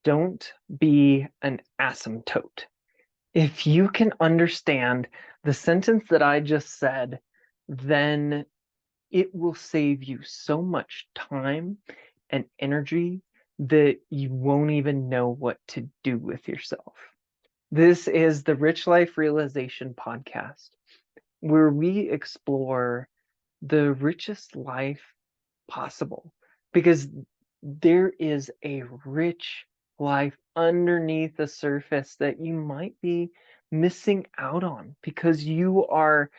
Don't be an asymptote. If you can understand the sentence that I just said, then it will save you so much time and energy that you won't even know what to do with yourself. This is the Rich Life Realization Podcast, where we explore the richest life possible, because there is a rich life underneath the surface that you might be missing out on because you are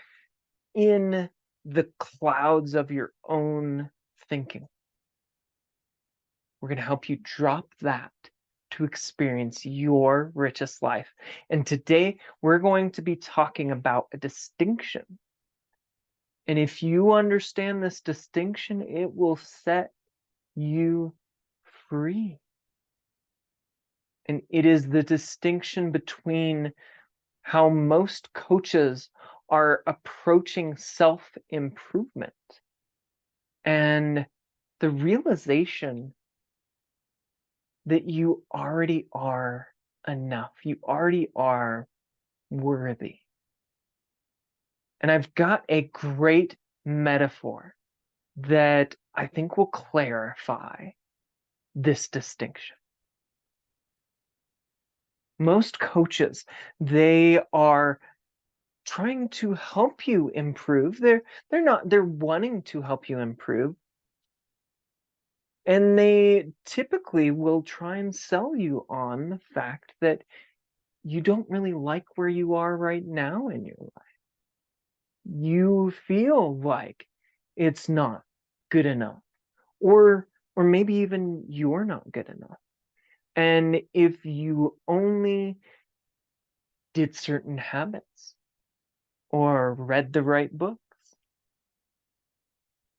in the clouds of your own thinking. We're going to help you drop that to experience your richest life. And today we're going to be talking about a distinction. And if you understand this distinction, it will set you free. And it is the distinction between how most coaches are approaching self-improvement and the realization that you already are enough. You already are worthy. And I've got a great metaphor that I think will clarify this distinction. Most coaches, they are trying to help you improve. They're wanting to help you improve. And they typically will try and sell you on the fact that you don't really like where you are right now in your life. You feel like it's not good enough, or maybe even you're not good enough. And if you only did certain habits, or read the right books,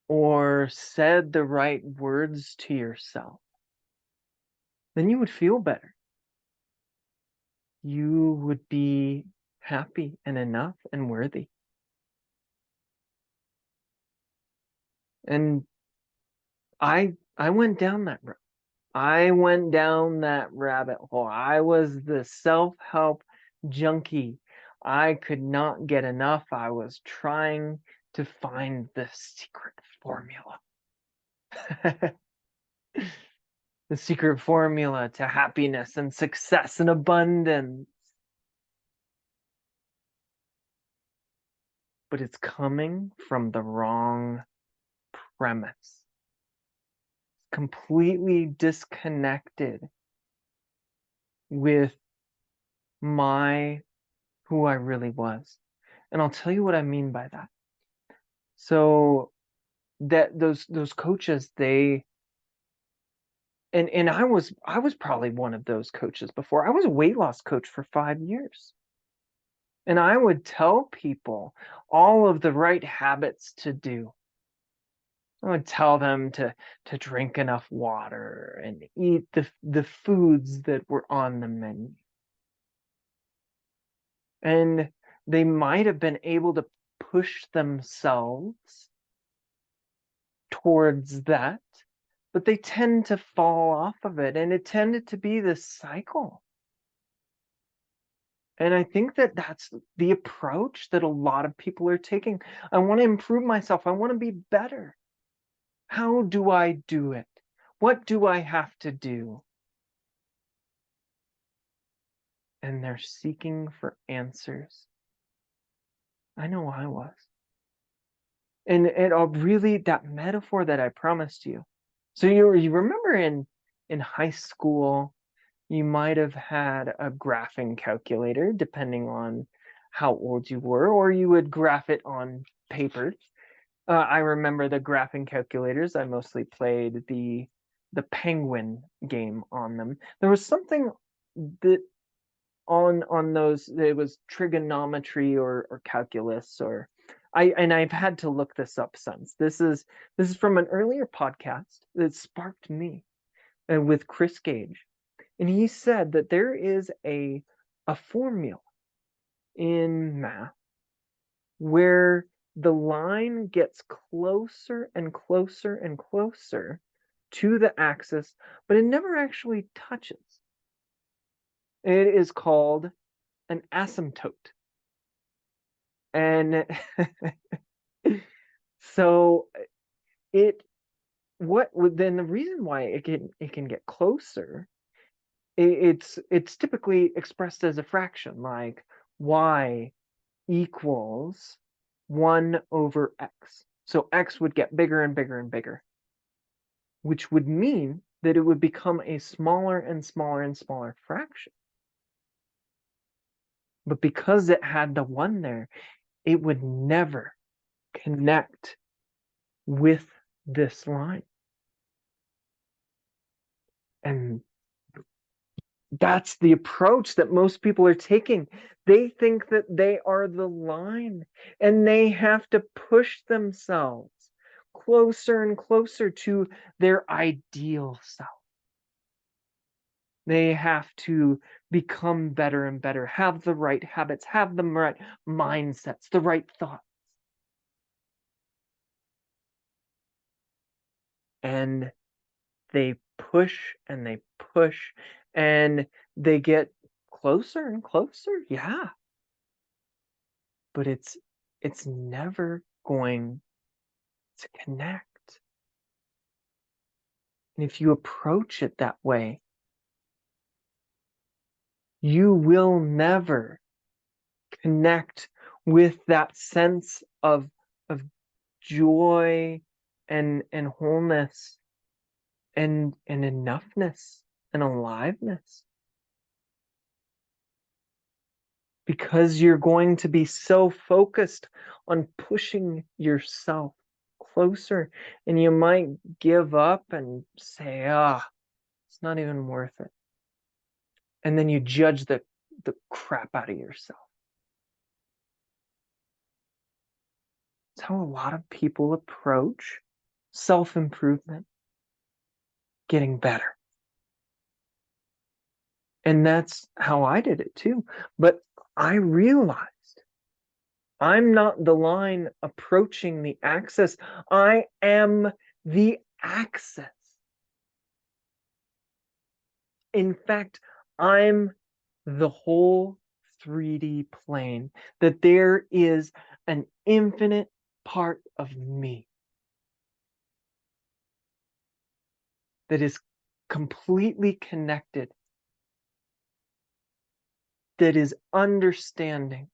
or said the right words to yourself, then you would feel better. You would be happy and enough and worthy. And I went down that road. I went down that rabbit hole. I was the self-help junkie. I could not get enough. I was trying to find the secret formula. The secret formula to happiness and success and abundance. But it's coming from the wrong premise. Completely disconnected with who I really was. And I'll tell you what I mean by that. So that those coaches, they and I was probably one of those coaches before. I was a weight loss coach for 5 years. And I would tell people all of the right habits to do. I would tell them to drink enough water and eat the foods that were on the menu. And they might have been able to push themselves towards that, but they tend to fall off of it, and it tended to be this cycle. And I think that that's the approach that a lot of people are taking. I want to improve myself. I want to be better. How do I do it? What do I have to do? And they're seeking for answers. I know I was. And really, that metaphor that I promised you. So you remember in high school, you might have had a graphing calculator, depending on how old you were, or you would graph it on paper. I remember the graphing calculators. I mostly played the penguin game on them. There was something that on those, it was trigonometry or calculus, or I've had to look this up since. This is from an earlier podcast that sparked me, with Chris Gage. And he said that there is a formula in math where the line gets closer and closer and closer to the axis, but it never actually touches. It is called an asymptote. And so then the reason why it can get closer, it's typically expressed as a fraction, like y equals 1 over x. So x would get bigger and bigger and bigger, which would mean that it would become a smaller and smaller and smaller fraction. But because it had the 1 there, it would never connect with this line. And that's the approach that most people are taking. They think that they are the line, and they have to push themselves closer and closer to their ideal self. They have to become better and better, have the right habits, have the right mindsets, the right thoughts. And they push and they push and they get closer and closer. Yeah. But it's never going to connect. And if you approach it that way, you will never connect with that sense of joy and wholeness and enoughness and aliveness, because you're going to be so focused on pushing yourself closer, and you might give up and say, it's not even worth it. And then you judge the crap out of yourself. It's how a lot of people approach self-improvement, getting better. And that's how I did it too. But I realized I'm not the line approaching the axis. I am the axis. In fact, I'm the whole 3D plane, that there is an infinite part of me that is completely connected, that is understanding,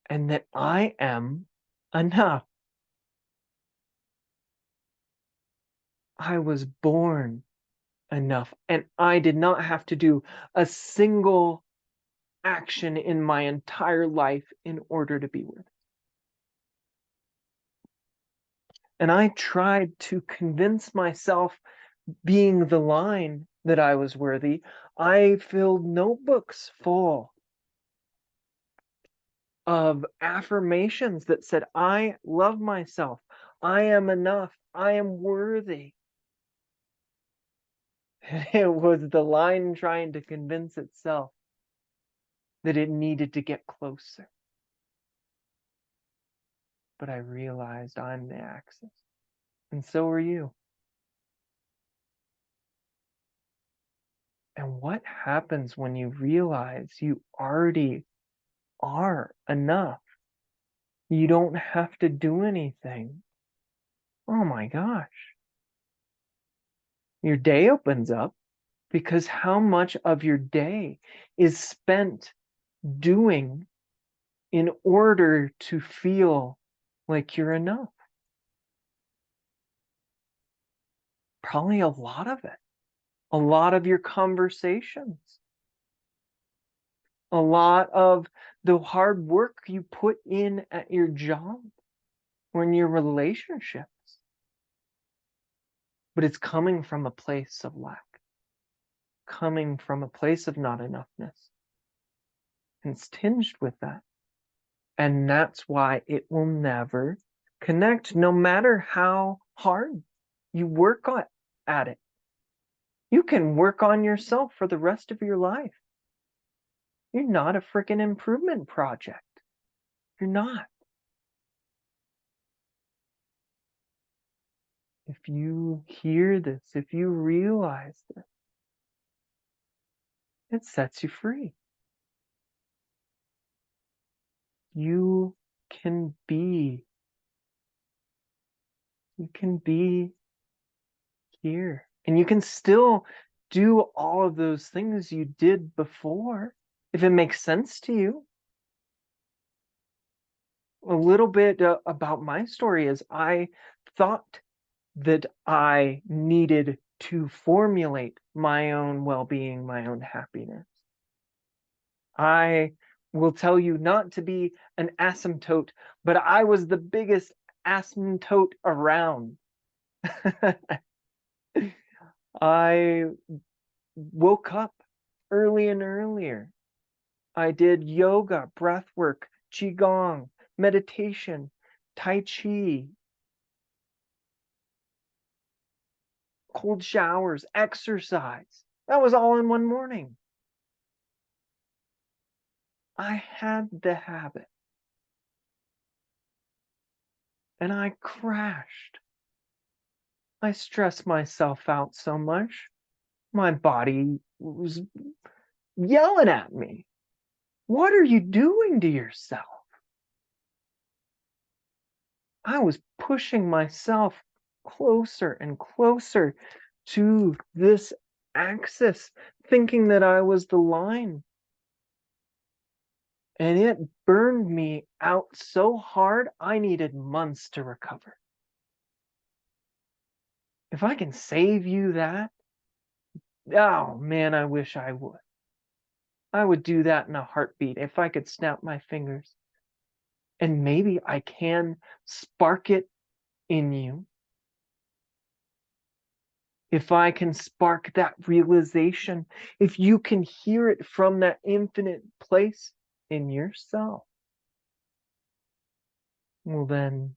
and that I am enough. I was born enough, and I did not have to do a single action in my entire life in order to be worthy. And I tried to convince myself, being the line, that I was worthy. I filled notebooks full of affirmations that said, I love myself, I am enough, I am worthy. It was the line trying to convince itself that it needed to get closer. But I realized I'm the axis, and so are you. And what happens when you realize you already are enough? You don't have to do anything. Oh my gosh. Your day opens up, because how much of your day is spent doing in order to feel like you're enough? Probably a lot of it. A lot of your conversations. A lot of the hard work you put in at your job or in your relationships. But it's coming from a place of lack, coming from a place of not enoughness. And it's tinged with that. And that's why it will never connect, no matter how hard you work at it. You can work on yourself for the rest of your life. You're not a freaking improvement project. You're not. If you hear this, if you realize this, it sets you free. You can be, you can be here. And you can still do all of those things you did before, if it makes sense to you. A little bit about my story is I thought that I needed to formulate my own well-being, my own happiness. I will tell you not to be an asymptote, but I was the biggest asymptote around. I woke up early and earlier. I did yoga, breath work, qigong, meditation, tai chi, cold showers, exercise. That was all in one morning. I had the habit. And I crashed. I stressed myself out so much. My body was yelling at me. What are you doing to yourself? I was pushing myself closer and closer to this axis, thinking that I was the line. And it burned me out so hard, I needed months to recover. If I can save you that, oh man, I wish I would. I would do that in a heartbeat if I could snap my fingers. And maybe I can spark it in you. If I can spark that realization, if you can hear it from that infinite place in yourself, well, then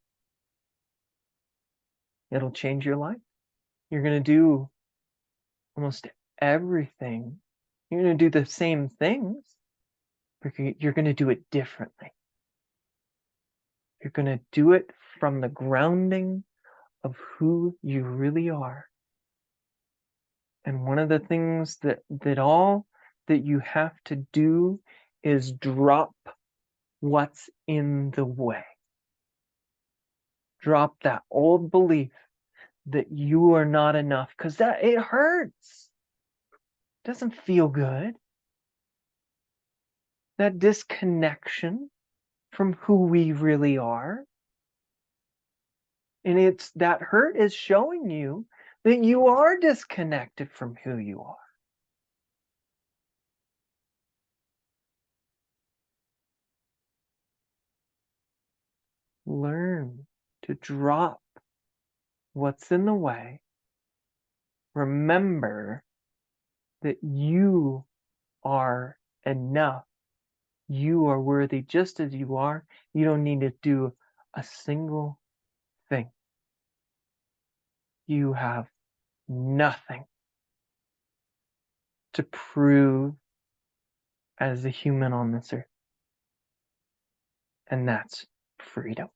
it'll change your life. You're going to do almost everything. You're going to do the same things, but you're going to do it differently. You're going to do it from the grounding of who you really are. And one of the things that all that you have to do is drop what's in the way. Drop that old belief that you are not enough, because that it hurts. It doesn't feel good. That disconnection from who we really are. And it's that hurt is showing you that you are disconnected from who you are. Learn to drop what's in the way. Remember that you are enough. You are worthy just as you are. You don't need to do a single thing. You have nothing to prove as a human on this earth. And that's freedom.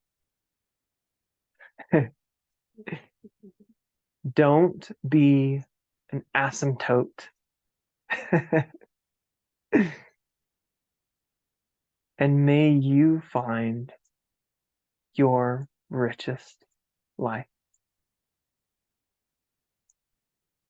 Don't be an asymptote. And may you find your richest life.